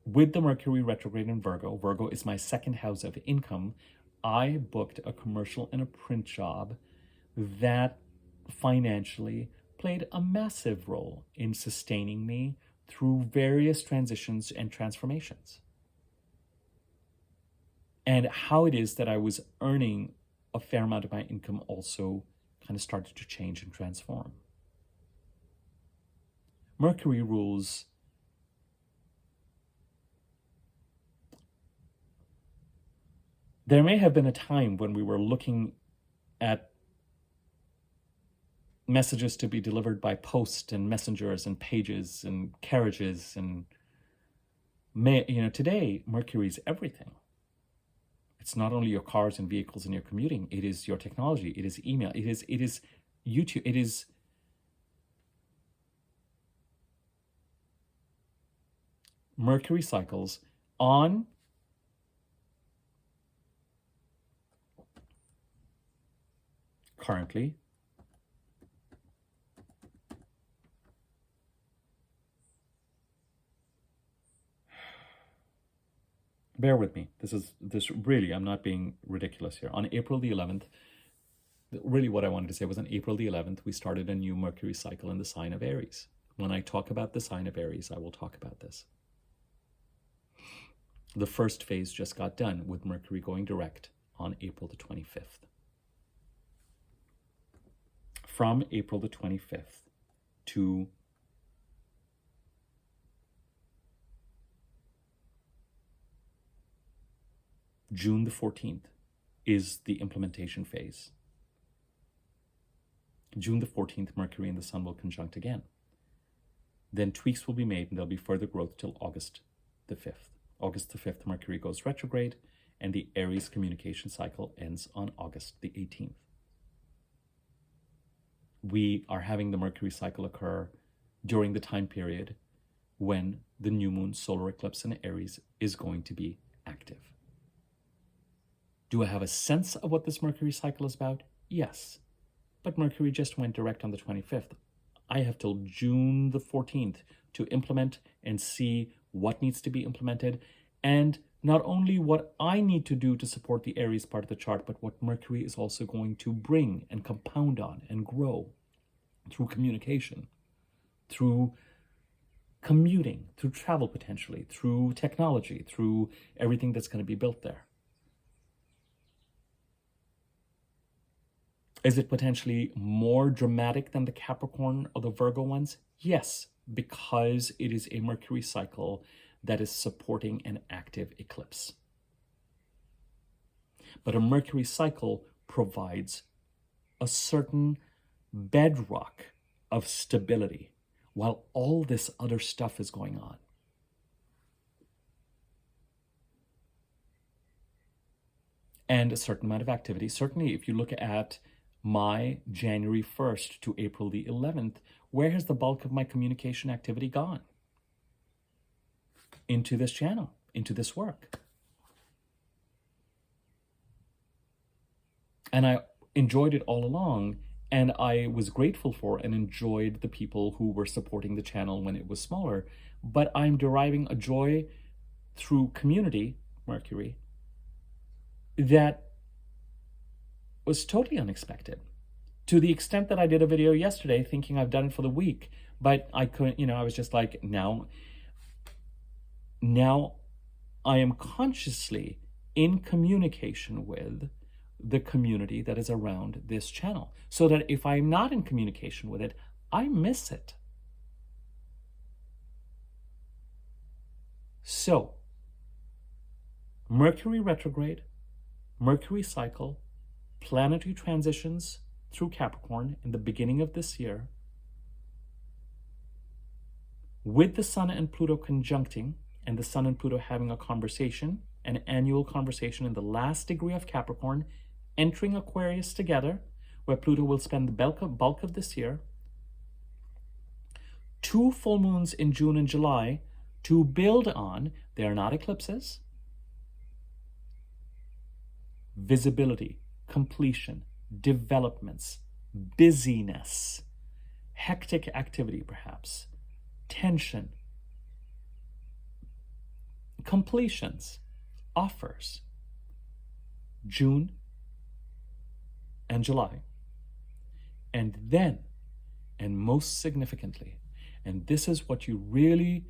with the Mercury retrograde in Virgo, Virgo is my 2nd house of income, I booked a commercial and a print job that financially played a massive role in sustaining me through various transitions and transformations. And how it is that I was earning a fair amount of my income also kind of started to change and transform. Mercury rules there may have been a time when we were looking at messages to be delivered by post and messengers and pages and carriages and today Mercury is everything. It's not only your cars and vehicles and your commuting, it is your technology, it is email, it is YouTube, it is Mercury cycles on currently bear with me. This really, I'm not being ridiculous here. On April the 11th, really what I wanted to say was on April the 11th, we started a new Mercury cycle in the sign of Aries. When I talk about the sign of Aries, I will talk about this. The first phase just got done with Mercury going direct on April the 25th. From April the 25th to June the 14th is the implementation phase. June the 14th, Mercury and the Sun will conjunct again. Then tweaks will be made and there'll be further growth till August the 5th. August the 5th, Mercury goes retrograde and the Aries communication cycle ends on August the 18th. We are having the Mercury cycle occur during the time period when the new moon solar eclipse in Aries is going to be active. Do I have a sense of what this Mercury cycle is about? Yes. But Mercury just went direct on the 25th. I have till June the 14th to implement and see what needs to be implemented, and not only what I need to do to support the Aries part of the chart, but what Mercury is also going to bring and compound on and grow through communication, through commuting, through travel potentially, through technology, through everything that's going to be built there. Is it potentially more dramatic than the Capricorn or the Virgo ones? Yes, because it is a Mercury cycle that is supporting an active eclipse. But a Mercury cycle provides a certain bedrock of stability while all this other stuff is going on. And a certain amount of activity. Certainly, if you look at my January 1st to April the 11th, where has the bulk of my communication activity gone? Into this channel, into this work. And I enjoyed it all along, and I was grateful for and enjoyed the people who were supporting the channel when it was smaller. But I'm deriving a joy through community, Mercury, that was totally unexpected. To the extent that I did a video yesterday thinking I've done it for the week, but I couldn't, I was just like, now I am consciously in communication with the community that is around this channel, so that if I'm not in communication with it, I miss it. So, Mercury retrograde, Mercury cycle, planetary transitions through Capricorn in the beginning of this year, with the Sun and Pluto conjuncting, and the Sun and Pluto having a conversation, an annual conversation in the last degree of Capricorn, entering Aquarius together, where Pluto will spend the bulk of this year. 2 full moons in June and July to build on. They are not eclipses. Visibility, completion, developments, busyness, hectic activity perhaps, tension, completions, offers. June and July. And then, and most significantly, and this is what you really,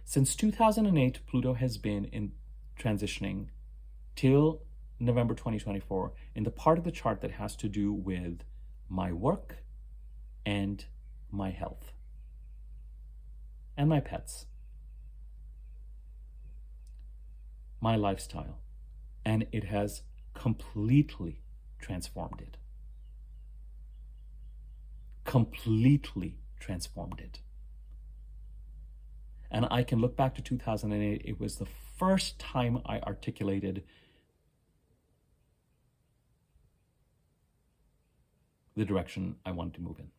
since 2008, Pluto has been in transitioning till November 2024 in the part of the chart that has to do with my work and my health and my pets, my lifestyle, and it has completely transformed it. Completely transformed it. And I can look back to 2008. It was the first time I articulated the direction I wanted to move in.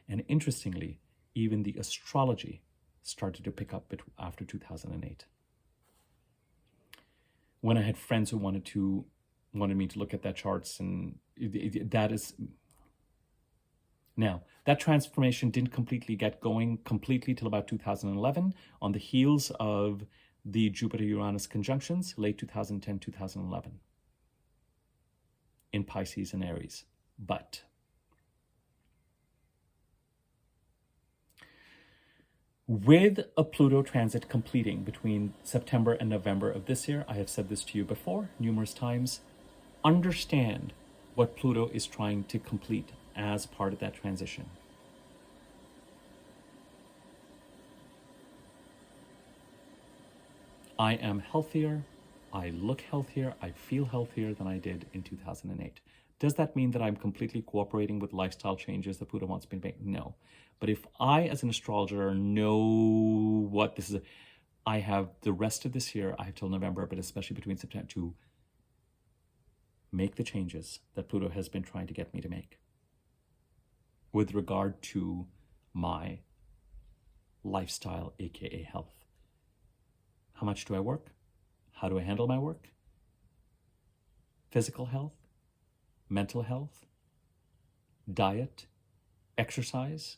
And interestingly, even the astrology started to pick up after 2008. When I had friends who wanted me to look at that charts, and that is now, that transformation didn't completely get going till about 2011, on the heels of the Jupiter-Uranus conjunctions, late 2010, 2011, in Pisces and Aries. But with a Pluto transit completing between September and November of this year, I have said this to you before numerous times, understand what Pluto is trying to complete as part of that transition. I am healthier, I look healthier, I feel healthier than I did in 2008. Does that mean that I'm completely cooperating with lifestyle changes that Pluto wants me to make? No. But if I, as an astrologer, know what this is, I have the rest of this year, I have till November, but especially between September, to make the changes that Pluto has been trying to get me to make with regard to my lifestyle, aka health. How much do I work? How do I handle my work? Physical health, mental health, diet, exercise,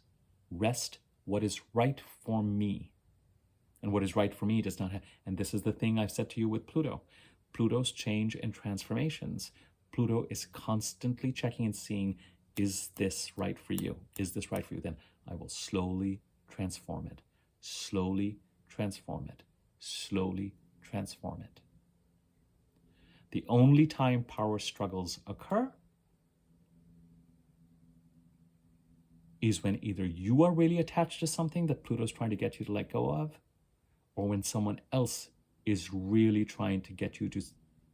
rest, what is right for me. And what is right for me does not have, and this is the thing I've said to you with Pluto. Pluto's change and transformations Pluto is constantly checking and seeing, is this right for you? Is this right for you? Then I will slowly transform it, slowly transform it, slowly transform it. The only time power struggles occur is when either you are really attached to something that Pluto is trying to get you to let go of, or when someone else is really trying to get you to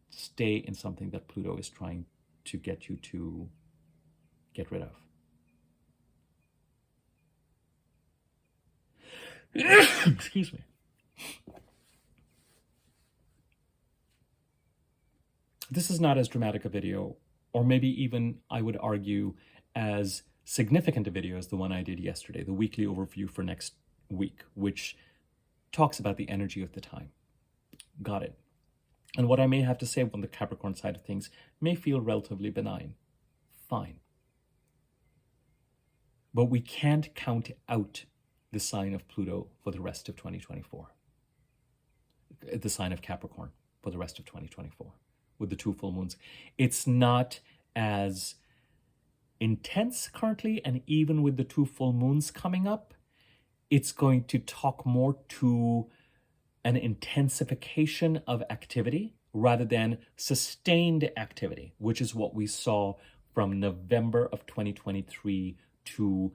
stay in something that Pluto is trying to get you to get rid of. Excuse me. This is not as dramatic a video, or maybe even, I would argue, as significant a video as the one I did yesterday, the weekly overview for next week, which talks about the energy of the time. Got it. And what I may have to say on the Capricorn side of things may feel relatively benign. Fine. But we can't count out the sign of Pluto for the rest of 2024. The sign of Capricorn for the rest of 2024 with the 2 full moons. It's not as intense currently, and even with the 2 full moons coming up, it's going to talk more to an intensification of activity rather than sustained activity, which is what we saw from November of 2023 to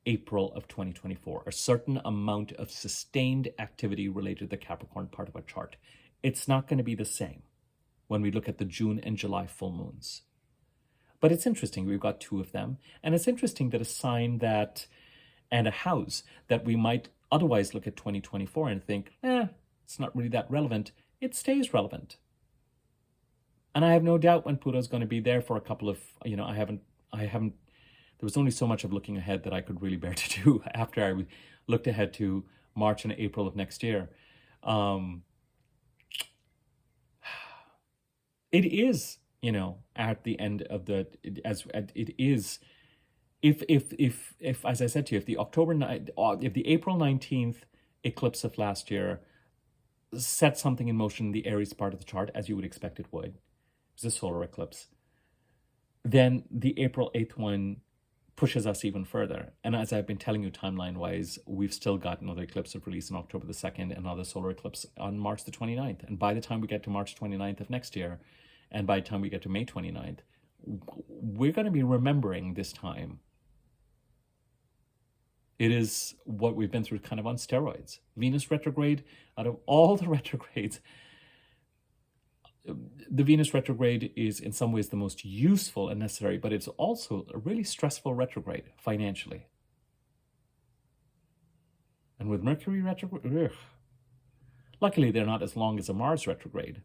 April of 2024, a certain amount of sustained activity related to the Capricorn part of our chart. It's not going to be the same when we look at the June and July full moons. But it's interesting, we've got 2 of them. And it's interesting that a sign that, and a house that we might otherwise look at 2024 and think, it's not really that relevant. It stays relevant. And I have no doubt when Pluto's going to be there for a couple of, I haven't, there was only so much of looking ahead that I could really bear to do after I looked ahead to March and April of next year. It is, at the end of the, it is, if as I said to you, if the April 19th eclipse of last year set something in motion in the Aries part of the chart, as you would expect it would, it was a solar eclipse, then the April 8th one pushes us even further. And as I've been telling you timeline-wise, we've still got another eclipse of release on October the 2nd, another solar eclipse on March the 29th. And by the time we get to March 29th of next year, and by the time we get to May 29th, we're going to be remembering this time. It is what we've been through kind of on steroids. Venus retrograde, out of all the retrogrades, the Venus retrograde is in some ways the most useful and necessary, but it's also a really stressful retrograde financially. And with Mercury retrograde, luckily they're not as long as a Mars retrograde,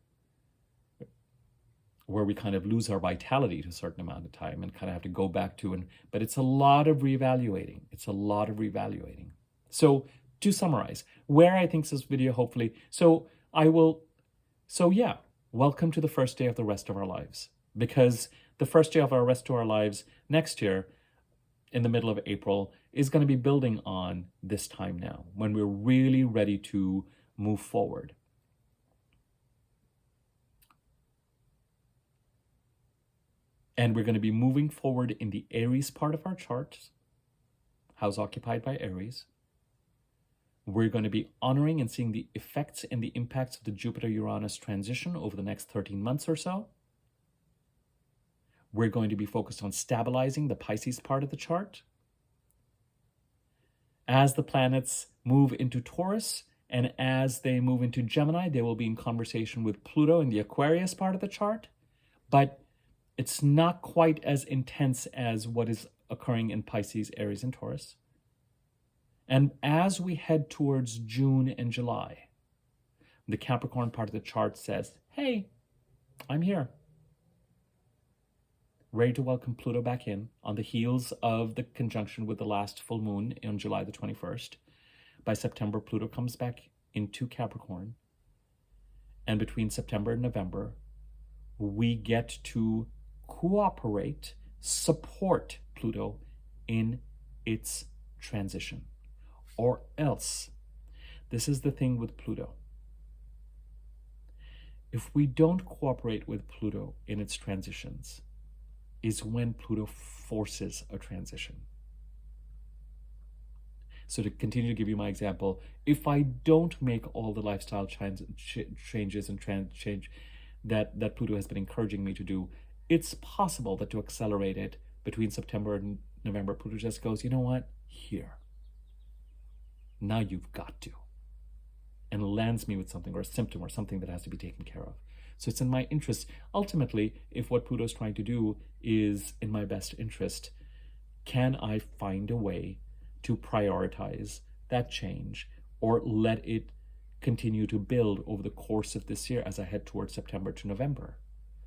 where we kind of lose our vitality to a certain amount of time and kind of have to go back to, but it's a lot of reevaluating. It's a lot of reevaluating. So to summarize, where I think this video hopefully, welcome to the first day of the rest of our lives, because the first day of our rest of our lives next year, in the middle of April, is going to be building on this time now, when we're really ready to move forward. And we're going to be moving forward in the Aries part of our chart, house occupied by Aries. We're going to be honoring and seeing the effects and the impacts of the Jupiter-Uranus transition over the next 13 months or so. We're going to be focused on stabilizing the Pisces part of the chart. As the planets move into Taurus and as they move into Gemini, they will be in conversation with Pluto in the Aquarius part of the chart. But it's not quite as intense as what is occurring in Pisces, Aries, and Taurus. And as we head towards June and July, the Capricorn part of the chart says, hey, I'm here. Ready to welcome Pluto back in on the heels of the conjunction with the last full moon on July the 21st. By September, Pluto comes back into Capricorn. And between September and November, we get to cooperate, support Pluto in its transition. Or else, this is the thing with Pluto. If we don't cooperate with Pluto in its transitions, is when Pluto forces a transition. So to continue to give you my example, if I don't make all the lifestyle changes and change that Pluto has been encouraging me to do, it's possible that to accelerate it between September and November, Pluto just goes, you know what, here. Now you've got to. And lands me with something or a symptom or something that has to be taken care of. So it's in my interest. Ultimately, if what Pluto is trying to do is in my best interest, can I find a way to prioritize that change or let it continue to build over the course of this year as I head towards September to November,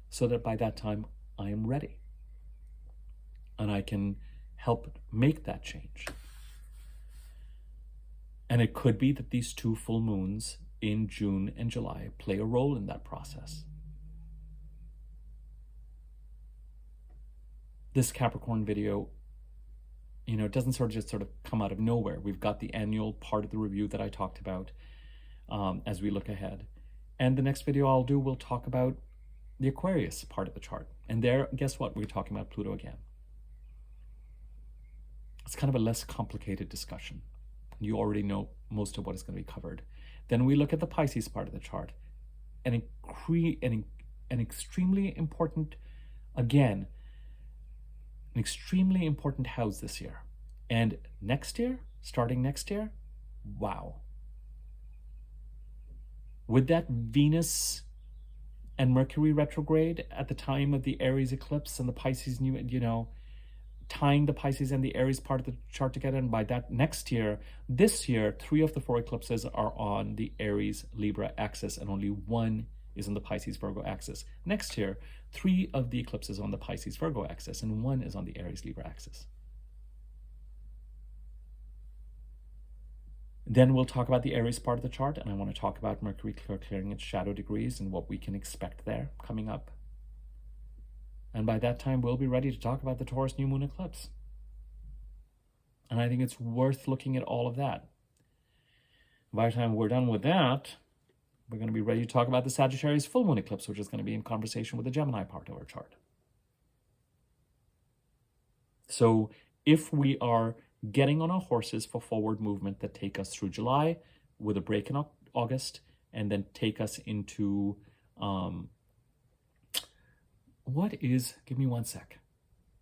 so that by that time I am ready and I can help make that change. And it could be that these two full moons in June and July play a role in that process. This Capricorn video, it doesn't just come out of nowhere. We've got the annual part of the review that I talked about as we look ahead. And the next video I'll do will talk about the Aquarius part of the chart. And there, guess what? We're talking about Pluto again. It's kind of a less complicated discussion. You already know most of what is going to be covered. Then we look at the Pisces part of the chart. An extremely important, again, an extremely important house this year. And next year, starting next year, wow. With that Venus and Mercury retrograde at the time of the Aries eclipse and the Pisces new, tying the Pisces and the Aries part of the chart together, and by that next year, this year, 3 of the 4 eclipses are on the Aries Libra axis and only 1 is on the Pisces Virgo axis. Next year, 3 of the eclipses on the Pisces Virgo axis and 1 is on the Aries Libra axis. Then we'll talk about the Aries part of the chart, and I want to talk about Mercury clearing its shadow degrees and what we can expect there coming up. And by that time, we'll be ready to talk about the Taurus new moon eclipse. And I think it's worth looking at all of that. By the time we're done with that, we're going to be ready to talk about the Sagittarius full moon eclipse, which is going to be in conversation with the Gemini part of our chart. So if we are getting on our horses for forward movement that take us through July with a break in August and then take us into... give me one sec.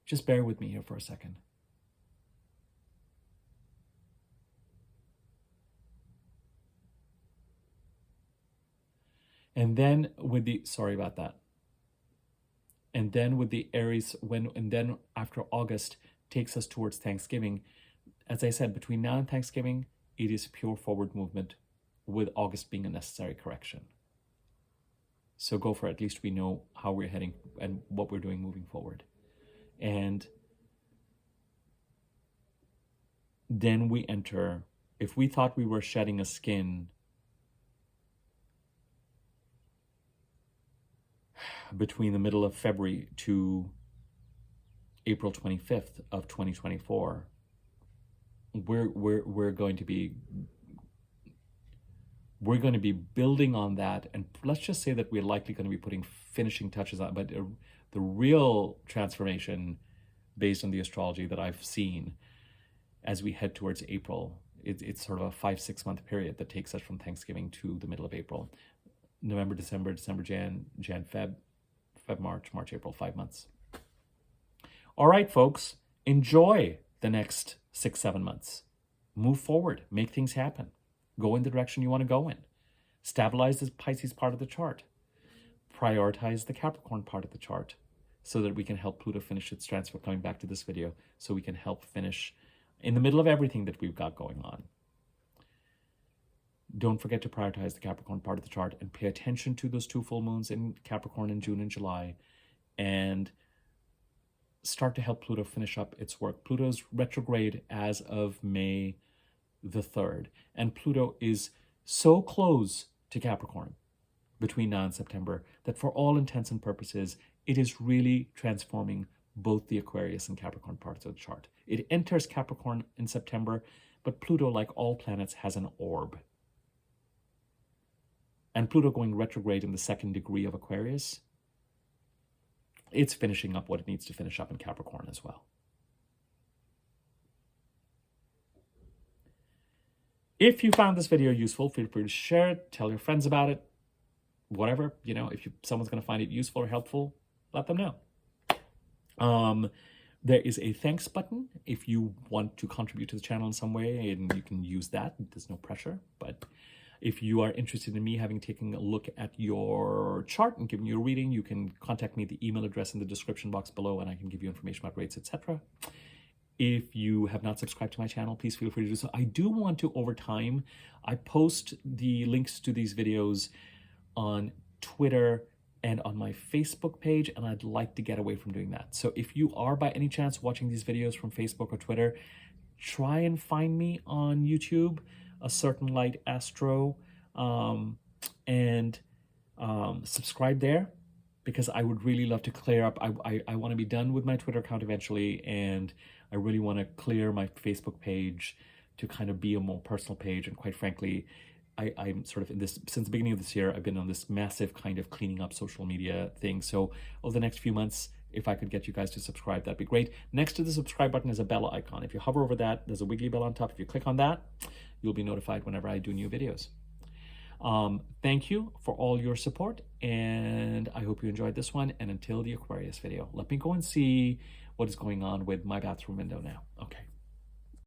Just bear with me here for a second. And then with the, sorry about that. And then with the Aries, and then after August takes us towards Thanksgiving. As I said, between now and Thanksgiving, it is pure forward movement with August being a necessary correction. So go for it. At least we know how we're heading and what we're doing moving forward. And then we enter, if we thought we were shedding a skin between the middle of February to April 25th of 2024, we're going to be building on that, and let's just say that we're likely going to be putting finishing touches on, but the real transformation based on the astrology that I've seen as we head towards April, it's sort of a 5-6 month period that takes us from Thanksgiving to the middle of April. November, December, Jan, Feb, March, April, 5 months. All right, folks, enjoy the next 6-7 months. Move forward, make things happen. Go in the direction you want to go in. Stabilize the Pisces part of the chart. Prioritize the Capricorn part of the chart so that we can help Pluto finish its transfer, coming back to this video, so we can help finish in the middle of everything that we've got going on. Don't forget to prioritize the Capricorn part of the chart and pay attention to those 2 full moons in Capricorn in June and July, and start to help Pluto finish up its work. Pluto's retrograde as of May the 3rd, and Pluto is so close to Capricorn between now and September that for all intents and purposes, it is really transforming both the Aquarius and Capricorn parts of the chart. It enters Capricorn in September, but Pluto, like all planets, has an orb. and Pluto going retrograde in the 2nd degree of Aquarius, it's finishing up what it needs to finish up in Capricorn as well. If you found this video useful, feel free to share it, tell your friends about it, whatever. You know, if someone's going to find it useful or helpful, let them know. There is a thanks button if you want to contribute to the channel in some way, and you can use that. There's no pressure. But if you are interested in me having taken a look at your chart and giving you a reading, you can contact me at the email address in the description box below, and I can give you information about rates, etc. If you have not subscribed to my channel, please feel free to do so. I do want to, over time, I post the links to these videos on Twitter and on my Facebook page, and I'd like to get away from doing that. So if you are by any chance watching these videos from Facebook or Twitter, try and find me on YouTube, acertainlightastro, and subscribe there, because I would really love to clear up. I want to be done with my Twitter account eventually, and I really want to clear my Facebook page to kind of be a more personal page. And quite frankly, I'm sort of in this, since the beginning of this year, I've been on this massive kind of cleaning up social media thing. So over the next few months, if I could get you guys to subscribe, that'd be great. Next to the subscribe button is a bell icon. If you hover over that, there's a wiggly bell on top. If you click on that, you'll be notified whenever I do new videos. Thank you for all your support, and I hope you enjoyed this one. And until the Aquarius video, let me go and see what is going on with my bathroom window now. Okay.